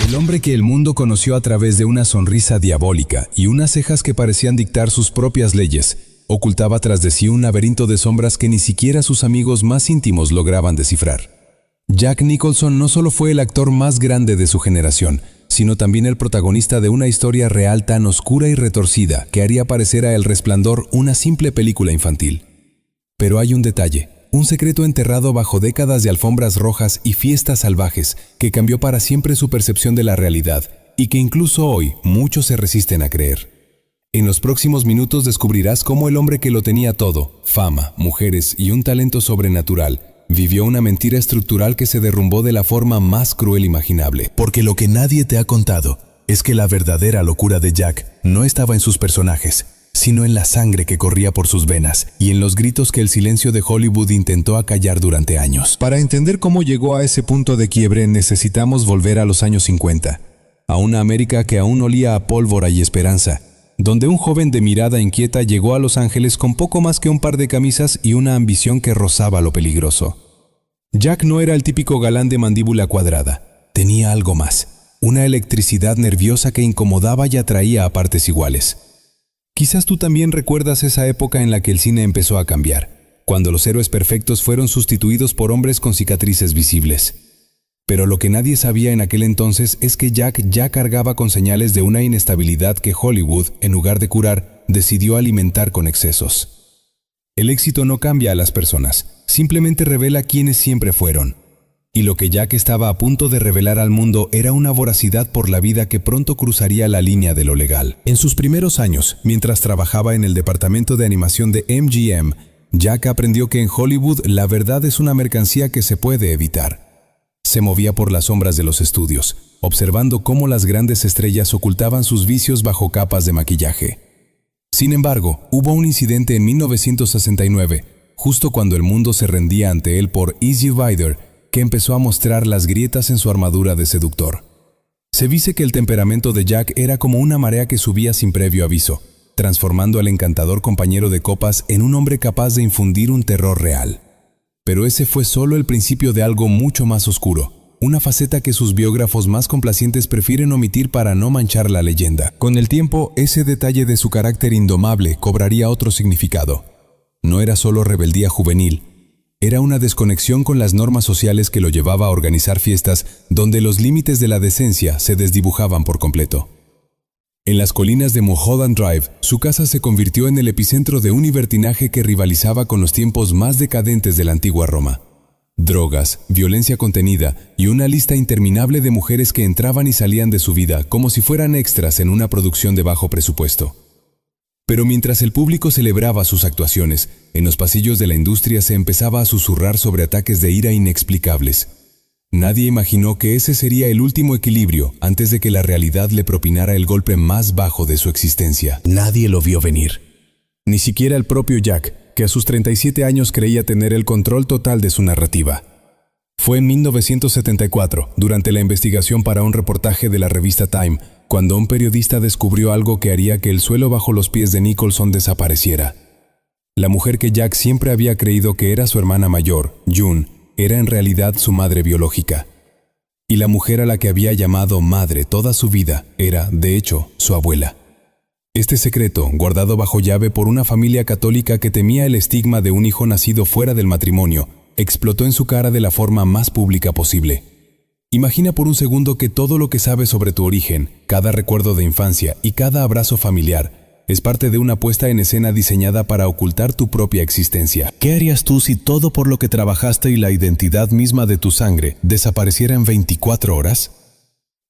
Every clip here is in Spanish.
El hombre que el mundo conoció a través de una sonrisa diabólica y unas cejas que parecían dictar sus propias leyes, ocultaba tras de sí un laberinto de sombras que ni siquiera sus amigos más íntimos lograban descifrar. Jack Nicholson no solo fue el actor más grande de su generación, sino también el protagonista de una historia real tan oscura y retorcida que haría parecer a El Resplandor una simple película infantil. Pero hay un detalle. Un secreto enterrado bajo décadas de alfombras rojas y fiestas salvajes que cambió para siempre su percepción de la realidad y que incluso hoy muchos se resisten a creer. En los próximos minutos descubrirás cómo el hombre que lo tenía todo, fama, mujeres y un talento sobrenatural, vivió una mentira estructural que se derrumbó de la forma más cruel imaginable. Porque lo que nadie te ha contado es que la verdadera locura de Jack no estaba en sus personajes, sino en la sangre que corría por sus venas y en los gritos que el silencio de Hollywood intentó acallar durante años. Para entender cómo llegó a ese punto de quiebre, necesitamos volver a los años 50, a una América que aún olía a pólvora y esperanza, donde un joven de mirada inquieta llegó a Los Ángeles con poco más que un par de camisas y una ambición que rozaba lo peligroso. Jack no era el típico galán de mandíbula cuadrada, tenía algo más, una electricidad nerviosa que incomodaba y atraía a partes iguales. Quizás tú también recuerdas esa época en la que el cine empezó a cambiar, cuando los héroes perfectos fueron sustituidos por hombres con cicatrices visibles. Pero lo que nadie sabía en aquel entonces es que Jack ya cargaba con señales de una inestabilidad que Hollywood, en lugar de curar, decidió alimentar con excesos. El éxito no cambia a las personas, simplemente revela quiénes siempre fueron. Y lo que Jack estaba a punto de revelar al mundo era una voracidad por la vida que pronto cruzaría la línea de lo legal. En sus primeros años, mientras trabajaba en el departamento de animación de MGM, Jack aprendió que en Hollywood la verdad es una mercancía que se puede evitar. Se movía por las sombras de los estudios, observando cómo las grandes estrellas ocultaban sus vicios bajo capas de maquillaje. Sin embargo, hubo un incidente en 1969, justo cuando el mundo se rendía ante él por Easy Rider, que empezó a mostrar las grietas en su armadura de seductor. Se dice que el temperamento de Jack era como una marea que subía sin previo aviso, transformando al encantador compañero de copas en un hombre capaz de infundir un terror real. Pero ese fue solo el principio de algo mucho más oscuro, una faceta que sus biógrafos más complacientes prefieren omitir para no manchar la leyenda. Con el tiempo, ese detalle de su carácter indomable cobraría otro significado. No era solo rebeldía juvenil, era una desconexión con las normas sociales que lo llevaba a organizar fiestas donde los límites de la decencia se desdibujaban por completo. En las colinas de Mulholland Drive, su casa se convirtió en el epicentro de un libertinaje que rivalizaba con los tiempos más decadentes de la antigua Roma. Drogas, violencia contenida y una lista interminable de mujeres que entraban y salían de su vida como si fueran extras en una producción de bajo presupuesto. Pero mientras el público celebraba sus actuaciones, en los pasillos de la industria se empezaba a susurrar sobre ataques de ira inexplicables. Nadie imaginó que ese sería el último equilibrio antes de que la realidad le propinara el golpe más bajo de su existencia. Nadie lo vio venir. Ni siquiera el propio Jack, que a sus 37 años creía tener el control total de su narrativa. Fue en 1974, durante la investigación para un reportaje de la revista Time, cuando un periodista descubrió algo que haría que el suelo bajo los pies de Nicholson desapareciera. La mujer que Jack siempre había creído que era su hermana mayor, June, era en realidad su madre biológica. Y la mujer a la que había llamado madre toda su vida era, de hecho, su abuela. Este secreto, guardado bajo llave por una familia católica que temía el estigma de un hijo nacido fuera del matrimonio, explotó en su cara de la forma más pública posible. Imagina por un segundo que todo lo que sabes sobre tu origen, cada recuerdo de infancia y cada abrazo familiar es parte de una puesta en escena diseñada para ocultar tu propia existencia. ¿Qué harías tú si todo por lo que trabajaste y la identidad misma de tu sangre desapareciera en 24 horas?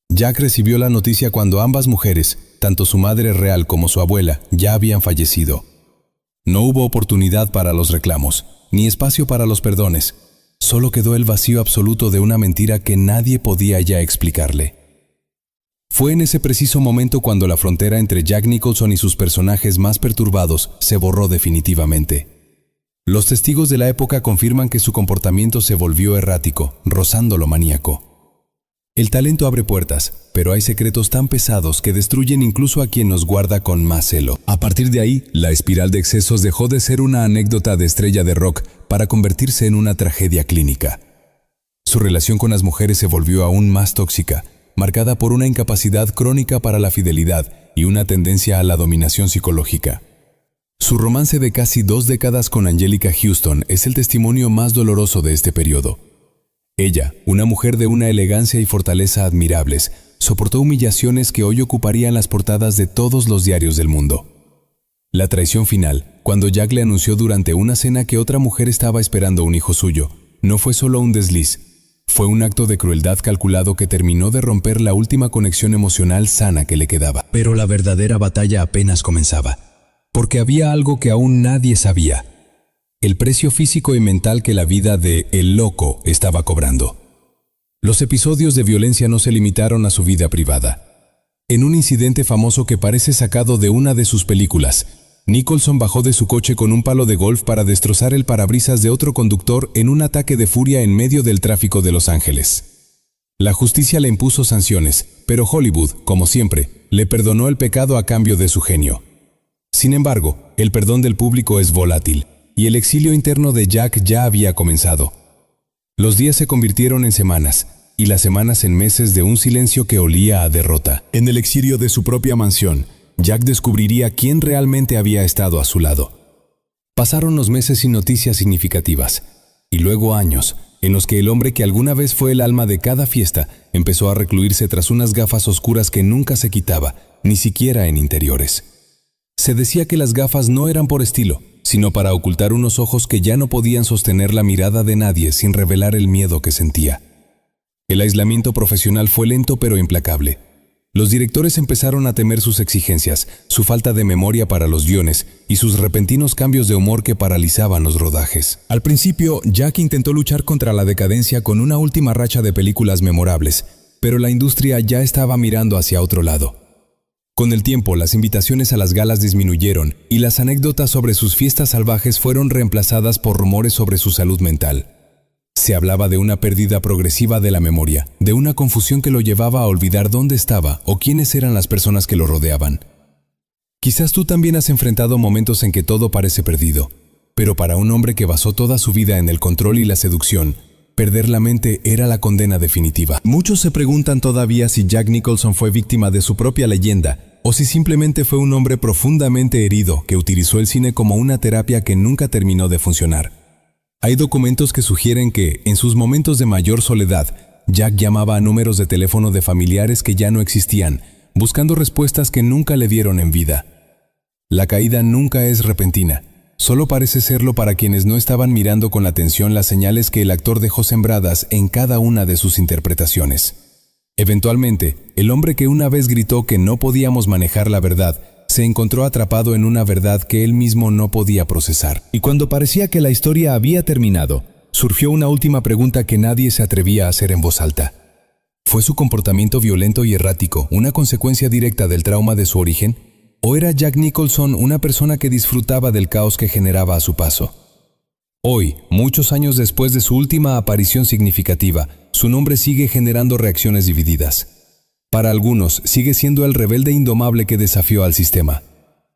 Jack recibió la noticia cuando ambas mujeres, tanto su madre real como su abuela, ya habían fallecido. No hubo oportunidad para los reclamos, ni espacio para los perdones. Solo quedó el vacío absoluto de una mentira que nadie podía ya explicarle. Fue en ese preciso momento cuando la frontera entre Jack Nicholson y sus personajes más perturbados se borró definitivamente. Los testigos de la época confirman que su comportamiento se volvió errático, rozando lo maníaco. El talento abre puertas, pero hay secretos tan pesados que destruyen incluso a quien nos guarda con más celo. A partir de ahí, la espiral de excesos dejó de ser una anécdota de estrella de rock para convertirse en una tragedia clínica. Su relación con las mujeres se volvió aún más tóxica, marcada por una incapacidad crónica para la fidelidad y una tendencia a la dominación psicológica. Su romance de casi 2 décadas con Anjelica Huston es el testimonio más doloroso de este periodo. Ella, una mujer de una elegancia y fortaleza admirables, soportó humillaciones que hoy ocuparían las portadas de todos los diarios del mundo. La traición final, cuando Jack le anunció durante una cena que otra mujer estaba esperando un hijo suyo, no fue solo un desliz, fue un acto de crueldad calculado que terminó de romper la última conexión emocional sana que le quedaba. Pero la verdadera batalla apenas comenzaba, porque había algo que aún nadie sabía: el precio físico y mental que la vida de El Loco estaba cobrando. Los episodios de violencia no se limitaron a su vida privada. En un incidente famoso que parece sacado de una de sus películas, Nicholson bajó de su coche con un palo de golf para destrozar el parabrisas de otro conductor en un ataque de furia en medio del tráfico de Los Ángeles. La justicia le impuso sanciones, pero Hollywood, como siempre, le perdonó el pecado a cambio de su genio. Sin embargo, el perdón del público es volátil, y el exilio interno de Jack ya había comenzado. Los días se convirtieron en semanas, y las semanas en meses de un silencio que olía a derrota. En el exilio de su propia mansión, Jack descubriría quién realmente había estado a su lado. Pasaron los meses sin noticias significativas, y luego años, en los que el hombre que alguna vez fue el alma de cada fiesta empezó a recluirse tras unas gafas oscuras que nunca se quitaba, ni siquiera en interiores. Se decía que las gafas no eran por estilo, sino para ocultar unos ojos que ya no podían sostener la mirada de nadie sin revelar el miedo que sentía. El aislamiento profesional fue lento pero implacable. Los directores empezaron a temer sus exigencias, su falta de memoria para los guiones y sus repentinos cambios de humor que paralizaban los rodajes. Al principio, Jack intentó luchar contra la decadencia con una última racha de películas memorables, pero la industria ya estaba mirando hacia otro lado. Con el tiempo, las invitaciones a las galas disminuyeron y las anécdotas sobre sus fiestas salvajes fueron reemplazadas por rumores sobre su salud mental. Se hablaba de una pérdida progresiva de la memoria, de una confusión que lo llevaba a olvidar dónde estaba o quiénes eran las personas que lo rodeaban. Quizás tú también has enfrentado momentos en que todo parece perdido, pero para un hombre que basó toda su vida en el control y la seducción, perder la mente era la condena definitiva. Muchos se preguntan todavía si Jack Nicholson fue víctima de su propia leyenda o si simplemente fue un hombre profundamente herido que utilizó el cine como una terapia que nunca terminó de funcionar. Hay documentos que sugieren que, en sus momentos de mayor soledad, Jack llamaba a números de teléfono de familiares que ya no existían, buscando respuestas que nunca le dieron en vida. La caída nunca es repentina, solo parece serlo para quienes no estaban mirando con atención las señales que el actor dejó sembradas en cada una de sus interpretaciones. Eventualmente, el hombre que una vez gritó que no podíamos manejar la verdad, se encontró atrapado en una verdad que él mismo no podía procesar. Y cuando parecía que la historia había terminado, surgió una última pregunta que nadie se atrevía a hacer en voz alta. ¿Fue su comportamiento violento y errático una consecuencia directa del trauma de su origen? ¿O era Jack Nicholson una persona que disfrutaba del caos que generaba a su paso? Hoy, muchos años después de su última aparición significativa, su nombre sigue generando reacciones divididas. Para algunos, sigue siendo el rebelde indomable que desafió al sistema.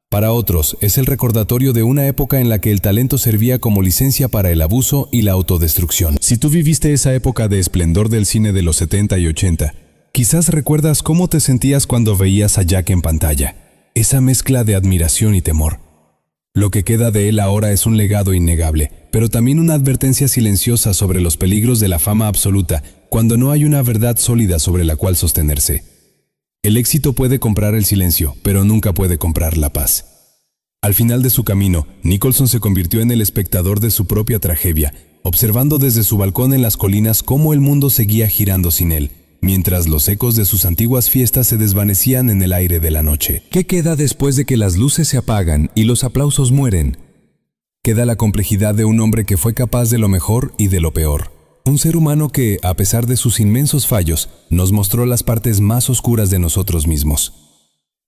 Para otros, es el recordatorio de una época en la que el talento servía como licencia para el abuso y la autodestrucción. Si tú viviste esa época de esplendor del cine de los 70 y 80, quizás recuerdas cómo te sentías cuando veías a Jack en pantalla. Esa mezcla de admiración y temor. Lo que queda de él ahora es un legado innegable, pero también una advertencia silenciosa sobre los peligros de la fama absoluta cuando no hay una verdad sólida sobre la cual sostenerse. El éxito puede comprar el silencio, pero nunca puede comprar la paz. Al final de su camino, Nicholson se convirtió en el espectador de su propia tragedia, observando desde su balcón en las colinas cómo el mundo seguía girando sin él, mientras los ecos de sus antiguas fiestas se desvanecían en el aire de la noche. ¿Qué queda después de que las luces se apagan y los aplausos mueren? Queda la complejidad de un hombre que fue capaz de lo mejor y de lo peor. Un ser humano que, a pesar de sus inmensos fallos, nos mostró las partes más oscuras de nosotros mismos.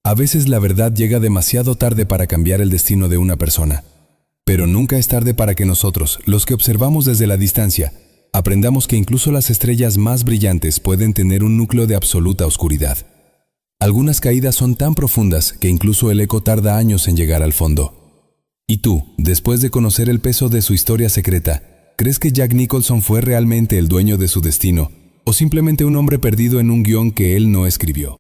A veces la verdad llega demasiado tarde para cambiar el destino de una persona, pero nunca es tarde para que nosotros, los que observamos desde la distancia, aprendamos que incluso las estrellas más brillantes pueden tener un núcleo de absoluta oscuridad. Algunas caídas son tan profundas que incluso el eco tarda años en llegar al fondo. Y tú, después de conocer el peso de su historia secreta, ¿crees que Jack Nicholson fue realmente el dueño de su destino? o simplemente un hombre perdido en un guión que él no escribió.